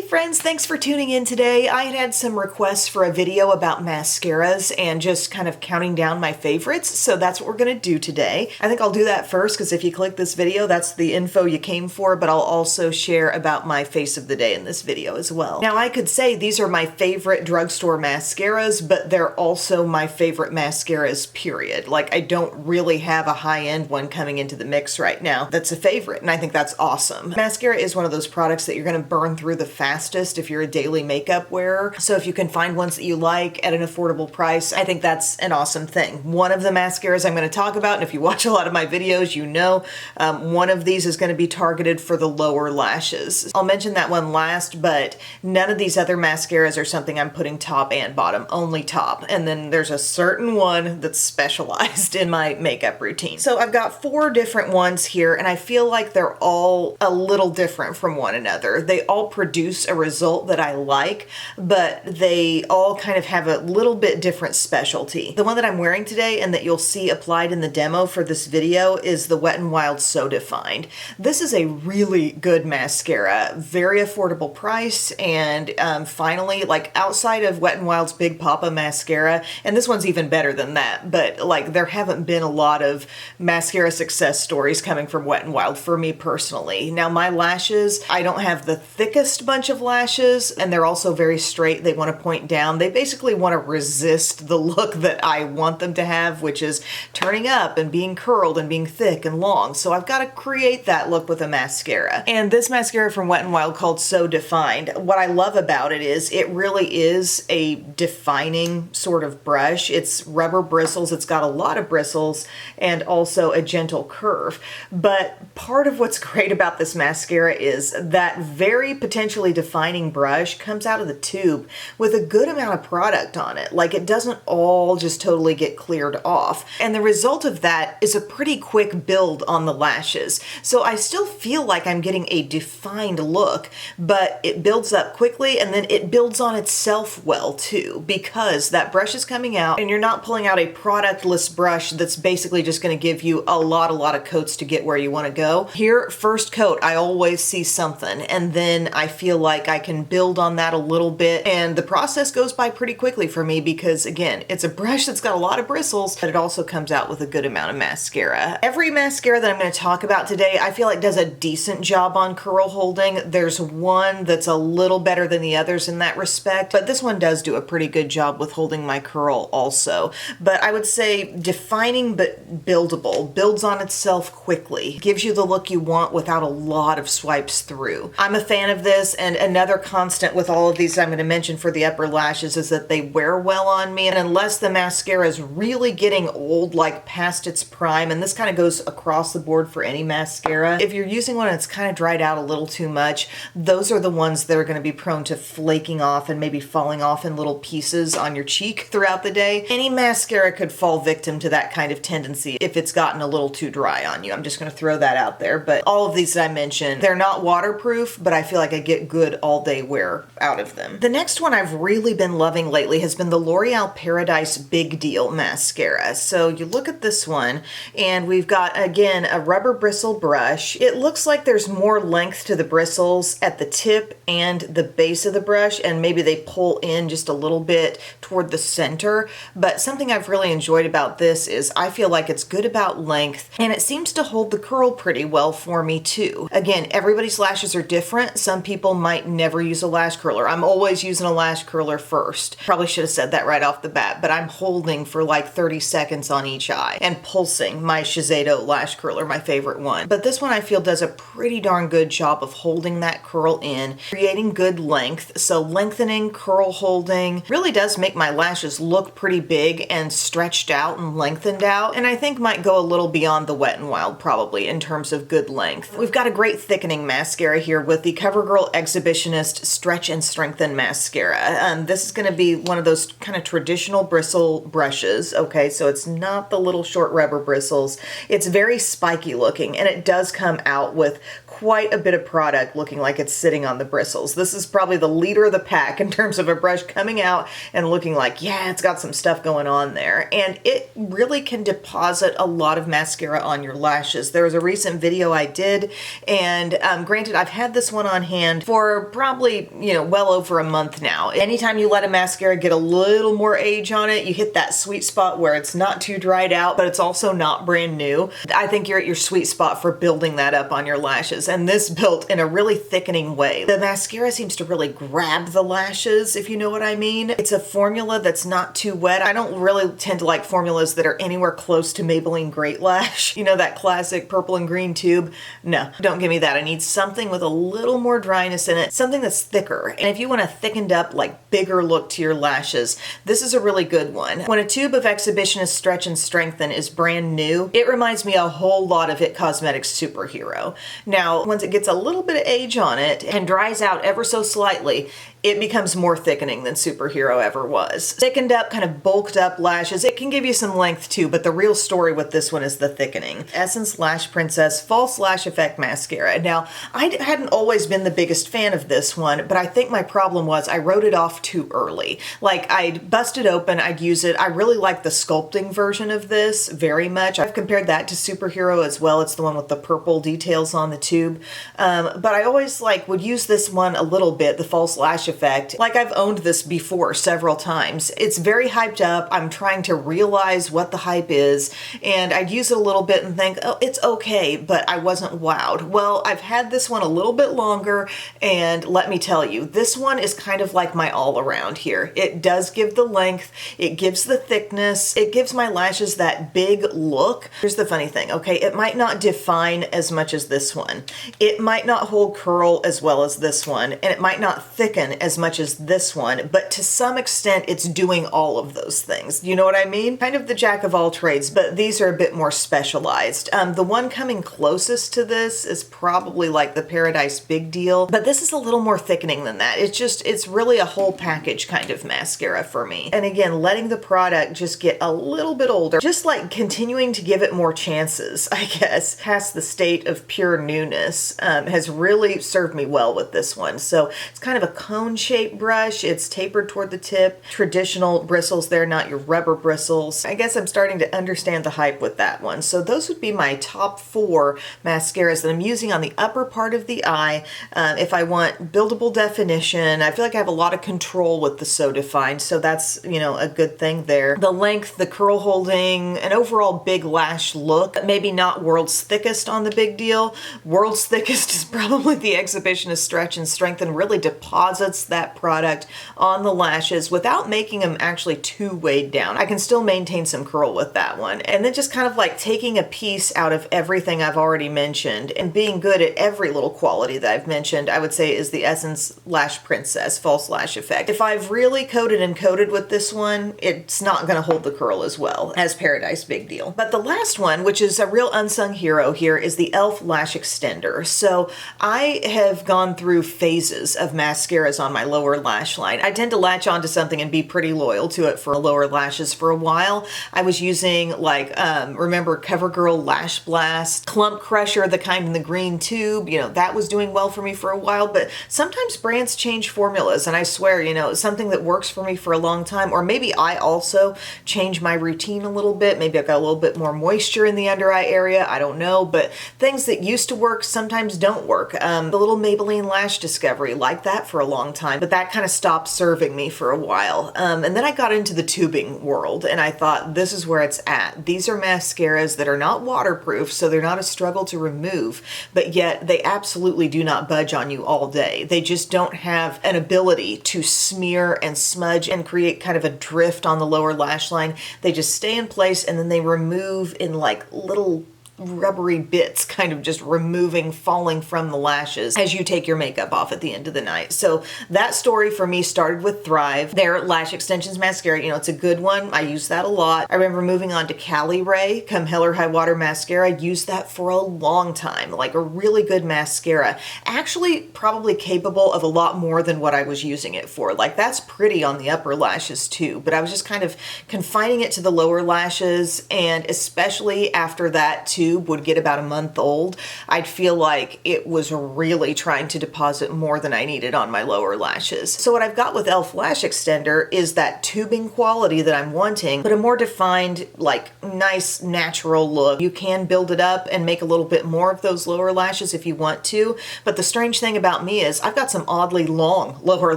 friends, thanks for tuning in today. I had some requests for a video about mascaras and just kind of counting down my favorites, so that's what we're going to do today. I think I'll do that first because if you click this video, that's the info you came for, but I'll also share about my face of the day in this video as well. Now, I could say these are my favorite drugstore mascaras, but they're also my favorite mascaras, period. Like, I don't really have a high-end one coming into the mix right now that's a favorite, and I think that's awesome. Mascara is one of those products that you're going to burn through the fastest if you're a daily makeup wearer. So if you can find ones that you like at an affordable price, I think that's an awesome thing. One of the mascaras I'm going to talk about, and if you watch a lot of my videos, you know, one of these is going to be targeted for the lower lashes. I'll mention that one last, but none of these other mascaras are something I'm putting top and bottom, only top. And then there's a certain one that's specialized in my makeup routine. So I've got 4 different ones here, and I feel like they're all a little different from one another. They all produce a result that I like, but they all kind of have a little bit different specialty. The one that I'm wearing today and that you'll see applied in the demo for this video is the Wet n Wild So Defined. This is a really good mascara, very affordable price, and finally, like outside of Wet n Wild's Big Papa mascara, and this one's even better than that, but like there haven't been a lot of mascara success stories coming from Wet n Wild for me personally. Now my lashes, I don't have the thickest bunch of lashes, and they're also very straight. They want to point down. They basically want to resist the look that I want them to have, which is turning up and being curled and being thick and long. So I've got to create that look with a mascara. And this mascara from Wet n Wild called So Defined, what I love about it is it really is a defining sort of brush. It's rubber bristles. It's got a lot of bristles and also a gentle curve. But part of what's great about this mascara is that very potentially defining brush comes out of the tube with a good amount of product on it. Like, it doesn't all just totally get cleared off. And the result of that is a pretty quick build on the lashes. So I still feel like I'm getting a defined look, but it builds up quickly and then it builds on itself well too, because that brush is coming out and you're not pulling out a productless brush that's basically just going to give you a lot of coats to get where you want to go. Here, first coat, I always see something, and then I feel like I can build on that a little bit, and the process goes by pretty quickly for me because, again, it's a brush that's got a lot of bristles, but it also comes out with a good amount of mascara. Every mascara that I'm going to talk about today, I feel like does a decent job on curl holding. There's one that's a little better than the others in that respect, but this one does do a pretty good job with holding my curl also. But I would say defining but buildable, builds on itself quickly, gives you the look you want without a lot of swipes through. I'm a fan of this, and another constant with all of these I'm going to mention for the upper lashes is that they wear well on me, and unless the mascara is really getting old, like past its prime, and this kind of goes across the board for any mascara, if you're using one that's kind of dried out a little too much, those are the ones that are going to be prone to flaking off and maybe falling off in little pieces on your cheek throughout the day. Any mascara could fall victim to that kind of tendency if it's gotten a little too dry on you. I'm just going to throw that out there, but all of these that I mentioned, they're not waterproof, but I feel like I get good all-day wear out of them. The next one I've really been loving lately has been the L'Oreal Paradise Big Deal mascara. So you look at this one, and we've got, again, a rubber bristle brush. It looks like there's more length to the bristles at the tip and the base of the brush, and maybe they pull in just a little bit toward the center, but something I've really enjoyed about this is I feel like it's good about length, and it seems to hold the curl pretty well for me too. Again, everybody's lashes are different. Some people might never use a lash curler. I'm always using a lash curler first. Probably should have said that right off the bat, but I'm holding for like 30 seconds on each eye and pulsing my Shiseido lash curler, my favorite one. But this one I feel does a pretty darn good job of holding that curl in, creating good length. So lengthening, curl holding really does make my lashes look pretty big and stretched out and lengthened out, and I think might go a little beyond the Wet n Wild probably in terms of good length. We've got a great thickening mascara here with the CoverGirl Exhibitionist Stretch and Strengthen Mascara. This is going to be one of those kind of traditional bristle brushes, okay, so it's not the little short rubber bristles. It's very spiky looking, and it does come out with quite a bit of product looking like it's sitting on the bristles. This is probably the leader of the pack in terms of a brush coming out and looking like, yeah, it's got some stuff going on there. And it really can deposit a lot of mascara on your lashes. There was a recent video I did, and granted, I've had this one on hand for probably, well over a month now. Anytime you let a mascara get a little more age on it, you hit that sweet spot where it's not too dried out, but it's also not brand new. I think you're at your sweet spot for building that up on your lashes, and this built in a really thickening way. The mascara seems to really grab the lashes, if you know what I mean. It's a formula that's not too wet. I don't really tend to like formulas that are anywhere close to Maybelline Great Lash. You know, that classic purple and green tube? No, don't give me that. I need something with a little more dryness in it, something that's thicker. And if you want a thickened up, like bigger look to your lashes, this is a really good one. When a tube of Exhibitionist Stretch and Strengthen is brand new, it reminds me a whole lot of It Cosmetics Superhero. Now, once it gets a little bit of age on it and dries out ever so slightly, it becomes more thickening than Superhero ever was. Thickened up, kind of bulked up lashes. It can give you some length too, but the real story with this one is the thickening. Essence Lash Princess False Lash Effect Mascara. Now, I hadn't always been the biggest fan of this one, but I think my problem was I wrote it off too early. Like, I'd bust it open, I'd use it. I really like the sculpting version of this very much. I've compared that to Superhero as well. It's the one with the purple details on the tube. But I always would use this one a little bit, the False Lash Effect. Like, I've owned this before several times. It's very hyped up. I'm trying to realize what the hype is, and I'd use it a little bit and think, oh, it's okay, but I wasn't wowed. Well, I've had this one a little bit longer, and let me tell you, this one is kind of like my all-around here. It does give the length, it gives the thickness, it gives my lashes that big look. Here's the funny thing, okay? It might not define as much as this one. It might not hold curl as well as this one, and it might not thicken as much as this one, but to some extent it's doing all of those things. You know what I mean? Kind of the jack of all trades, but these are a bit more specialized. The one coming closest to this is probably like the Paradise Big Deal, but this is a little more thickening than that. It's really a whole package kind of mascara for me. And again, letting the product just get a little bit older, just like continuing to give it more chances, I guess, past the state of pure newness, has really served me well with this one. So it's kind of a cone-shaped brush. It's tapered toward the tip. Traditional bristles there, not your rubber bristles. I guess I'm starting to understand the hype with that one. So those would be my top 4 mascaras that I'm using on the upper part of the eye. If I want buildable definition, I feel like I have a lot of control with the So Defined, so that's, a good thing there. The length, the curl holding, an overall big lash look. Maybe not world's thickest on the Big Deal. World's thickest is probably the Exhibitionist Stretch and Strengthen. Really deposits that product on the lashes without making them actually too weighed down. I can still maintain some curl with that one. And then just kind of like taking a piece out of everything I've already mentioned and being good at every little quality that I've mentioned, I would say is the Essence Lash Princess False Lash Effect. If I've really coated and coated with this one, it's not going to hold the curl as well as Paradise Big Deal. But the last one, which is a real unsung hero here, is the e.l.f. Lash Extender. So I have gone through phases of mascaras on my lower lash line. I tend to latch onto something and be pretty loyal to it for lower lashes for a while. I was using remember CoverGirl Lash Blast, Clump Crusher, the kind in the green tube, that was doing well for me for a while, but sometimes brands change formulas, and I swear, something that works for me for a long time, or maybe I also change my routine a little bit. Maybe I've got a little bit more moisture in the under eye area, I don't know, but things that used to work sometimes don't work. The little Maybelline Lash Discovery, like that for a long time, but that kind of stopped serving me for a while. And then I got into the tubing world, and I thought, this is where it's at. These are mascaras that are not waterproof, so they're not a struggle to remove, but yet they absolutely do not budge on you all day. They just don't have an ability to smear and smudge and create kind of a drift on the lower lash line. They just stay in place, and then they remove in like little rubbery bits, kind of just falling from the lashes as you take your makeup off at the end of the night. So that story for me started with Thrive. Their Lash Extensions mascara, it's a good one. I use that a lot. I remember moving on to Cali Ray, Come Hell or High Water mascara. I used that for a long time, like a really good mascara. Actually, probably capable of a lot more than what I was using it for. Like, that's pretty on the upper lashes too, but I was just kind of confining it to the lower lashes, and especially after that to tube would get about a month old, I'd feel like it was really trying to deposit more than I needed on my lower lashes. So what I've got with e.l.f. Lash Extender is that tubing quality that I'm wanting, but a more defined, like nice natural look. You can build it up and make a little bit more of those lower lashes if you want to, but the strange thing about me is I've got some oddly long lower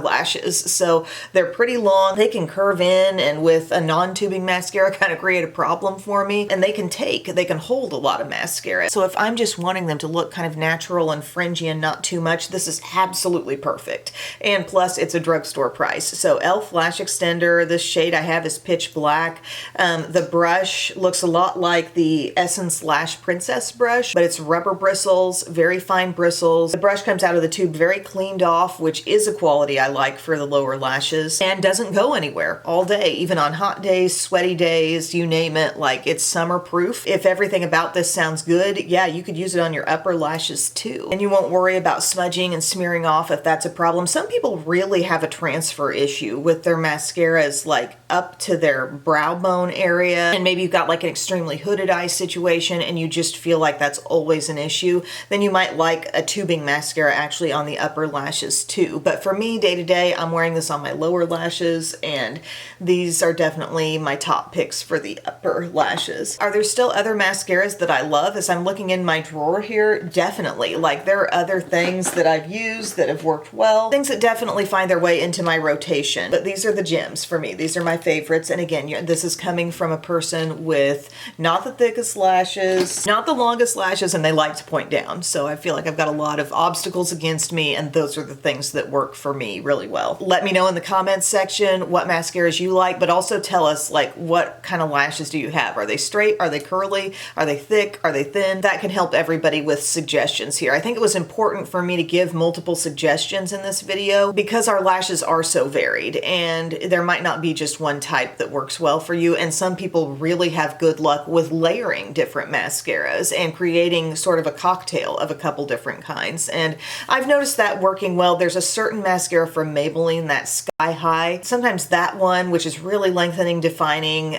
lashes, so they're pretty long. They can curve in, and with a non-tubing mascara kind of create a problem for me, and they can hold a lot of mascara. So if I'm just wanting them to look kind of natural and fringy and not too much, this is absolutely perfect. And plus it's a drugstore price. So e.l.f. Lash Extender, this shade I have is pitch black. The brush looks a lot like the Essence Lash Princess brush, but it's rubber bristles, very fine bristles. The brush comes out of the tube very cleaned off, which is a quality I like for the lower lashes, and doesn't go anywhere all day, even on hot days, sweaty days, you name it. Like, it's summer proof. If everything about this sounds good, yeah, you could use it on your upper lashes too. And you won't worry about smudging and smearing off if that's a problem. Some people really have a transfer issue with their mascaras, like up to their brow bone area, and maybe you've got like an extremely hooded eye situation and you just feel like that's always an issue, then you might like a tubing mascara actually on the upper lashes too. But for me, day to day, I'm wearing this on my lower lashes, and these are definitely my top picks for the upper lashes. Are there still other mascaras that I love? As I'm looking in my drawer here, definitely. Like, there are other things that I've used that have worked well, things that definitely find their way into my rotation, but these are the gems for me. These are my favorites. And again, this is coming from a person with not the thickest lashes, not the longest lashes, and they like to point down. So I feel like I've got a lot of obstacles against me, and those are the things that work for me really well. Let me know in the comments section what mascaras you like, but also tell us, like, what kind of lashes do you have? Are they straight? Are they curly? Are they thick? Are they thin? That can help everybody with suggestions here. I think it was important for me to give multiple suggestions in this video because our lashes are so varied, and there might not be just one type that works well for you, and some people really have good luck with layering different mascaras and creating sort of a cocktail of a couple different kinds, and I've noticed that working well. There's a certain mascara from Maybelline, that Sky High. Sometimes that one, which is really lengthening, defining,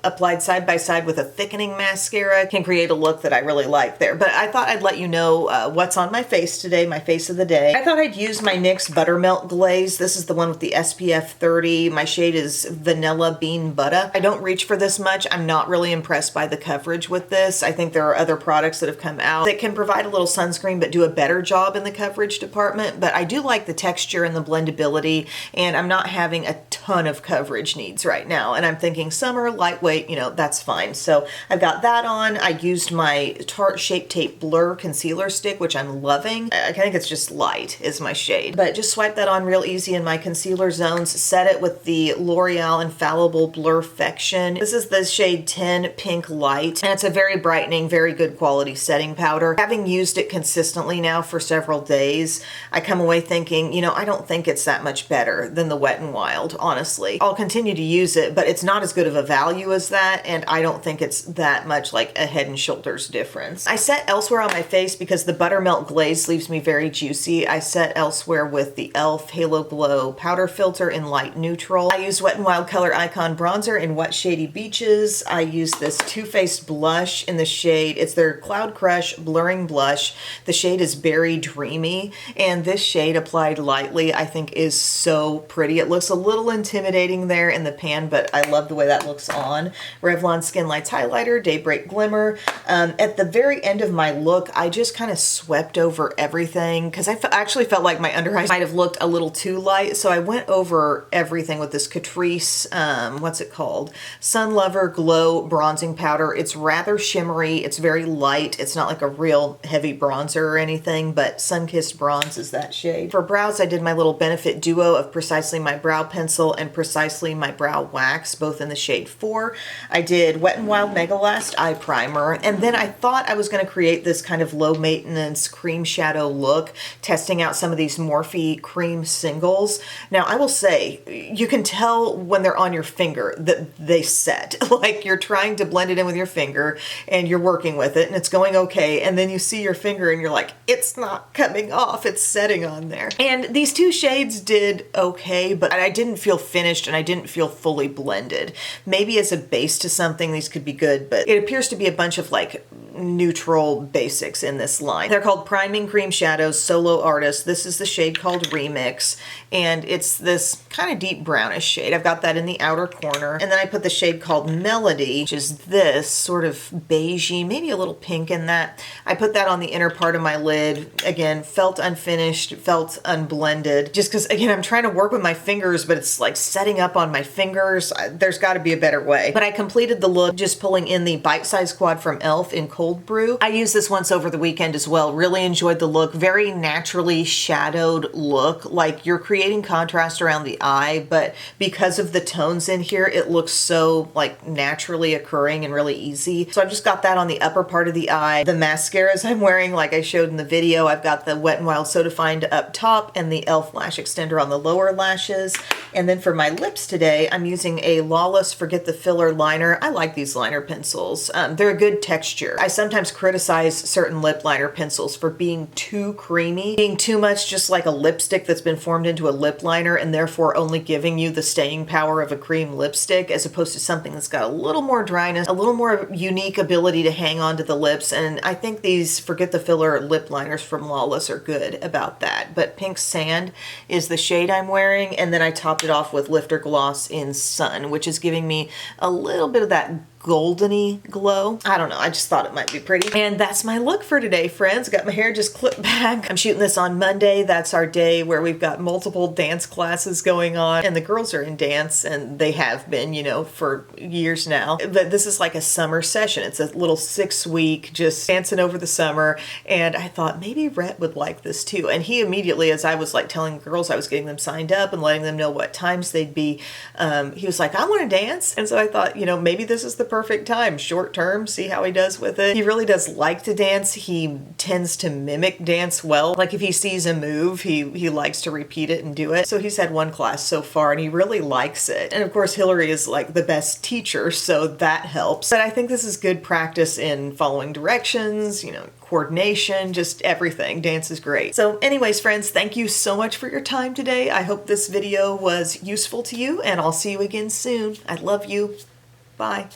applied side by side with a thickening mascara, can create a look that I really like there. But I thought I'd let you know what's on my face today, my face of the day. I thought I'd use my NYX Buttermelt Glaze. This is the one with the SPF 30. My shade is Vanilla Bean Butter. I don't reach for this much. I'm not really impressed by the coverage with this. I think there are other products that have come out that can provide a little sunscreen but do a better job in the coverage department. But I do like the texture and the blendability, and I'm not having a ton of coverage needs right now. And I'm thinking summer, lightweight, you know, that's fine. So I've got that on. I used my Tarte Shape Tape Blur Concealer Stick, which I'm loving. I think it's just light is my shade. But just swipe that on real easy in my concealer zones. Set it with the L'Oreal Infallible Blurfection. This is the shade 10 Pink Light, and it's a very brightening, very good quality setting powder. Having used it consistently now for several days, I come away thinking, you know, I don't think it's that much better than the Wet n Wild, honestly. I'll continue to use it, but it's not as good of a value as that, and I don't think it's that much like a Head and Shoulders difference. I set elsewhere on my face because the Buttermelt Glaze leaves me very juicy. I set elsewhere with the e.l.f. Halo Glow Powder Filter in Light Neutral. I used Wet n Wild Color Icon Bronzer in Wet Shady Beaches. I used this Too Faced blush in the shade, it's their Cloud Crush Blurring Blush. The shade is Berry Dreamy, and this shade applied lightly I think is so pretty. It looks a little intimidating there in the pan, but I love the way that looks on. Revlon Skin Lights Highlighter, Daybreak Glimmer. At the very end of my look, I just kind of swept over everything because I actually felt like my under eyes might have looked a little too light, so I went over everything with this Catrice, what's it called? Sun Lover Glow Bronzing Powder. It's rather shimmery, it's very light, it's not like a real heavy bronzer or anything, but Sun-Kissed Bronze is that shade. For brows, I did my little Benefit duo of Precisely My Brow Pencil and Precisely My Brow Wax, both in the shade 4. I did Wet n Wild Mega Last Eye Primer, and then I thought I was going to create this kind of low maintenance cream shadow look, testing out some of these Morphe cream singles. Now, I will say, you can tell when they're on your finger that they set. Like, you're trying to blend it in with your finger and you're working with it and it's going okay, and then you see your finger and you're like, it's not coming off, it's setting on there. And these two shades did okay, but I didn't feel finished and I didn't feel fully blended. Maybe as a base to something these could be good, but it appears to be a bunch of like neutral basics in this line. They're called Priming Cream Shadows Solo Artist. This is the shade called Remix, and it's this kind of deep brownish shade. I've got that in the outer corner. And then I put the shade called Melody, which is this sort of beigey, maybe a little pink in that. I put that on the inner part of my lid. Again, felt unfinished, felt unblended. Just because, again, I'm trying to work with my fingers, but it's like setting up on my fingers. There's got to be a better way. But I completed the look just pulling in the Bite Size Quad from e.l.f. in Cold Brew. I used this once over the weekend as well. Really enjoyed the look. Very naturally shadowed look. Like you're creating contrast around the eye, but because of the tones in here, it looks so like naturally occurring and really easy. So I've just got that on the upper part of the eye. The mascaras I'm wearing, like I showed in the video, I've got the Wet n Wild Soda Find up top and the e.l.f. lash extender on the lower lashes. And then for my lips today, I'm using a Lawless Forget the Filler liner. I like these liner pencils. They're a good texture. I sometimes criticize certain lip liner pencils for being too creamy, being too much just like a lipstick that's been formed into a lip liner and therefore only giving you the staying power of a cream lipstick as opposed to something that's got a little more dryness, a little more unique ability to hang on to the lips. And I think these Forget the Filler lip liners from Lawless are good about that. But Pink Sand is the shade I'm wearing, and then I topped it off with Lifter Gloss in Sun, which is giving me a little bit of that goldeny glow. I don't know, I just thought it might be pretty. And that's my look for today, friends. Got my hair just clipped back. I'm shooting this on Monday. That's our day where we've got multiple dance classes going on, and the girls are in dance, and they have been, you know, for years now. But this is like a summer session. It's a little 6-week just dancing over the summer, and I thought maybe Rhett would like this too. And he immediately, as I was like telling girls, I was getting them signed up and letting them know what times they'd be, he was like, I want to dance. And so I thought, you know, maybe this is the perfect time, short term, see how he does with it. He really does like to dance. He tends to mimic dance well. Like if he sees a move, he likes to repeat it and do it. So he's had one class so far and he really likes it. And of course, Hillary is like the best teacher, so that helps. But I think this is good practice in following directions, you know, coordination, just everything. Dance is great. So anyways, friends, thank you so much for your time today. I hope this video was useful to you, and I'll see you again soon. I love you. Bye.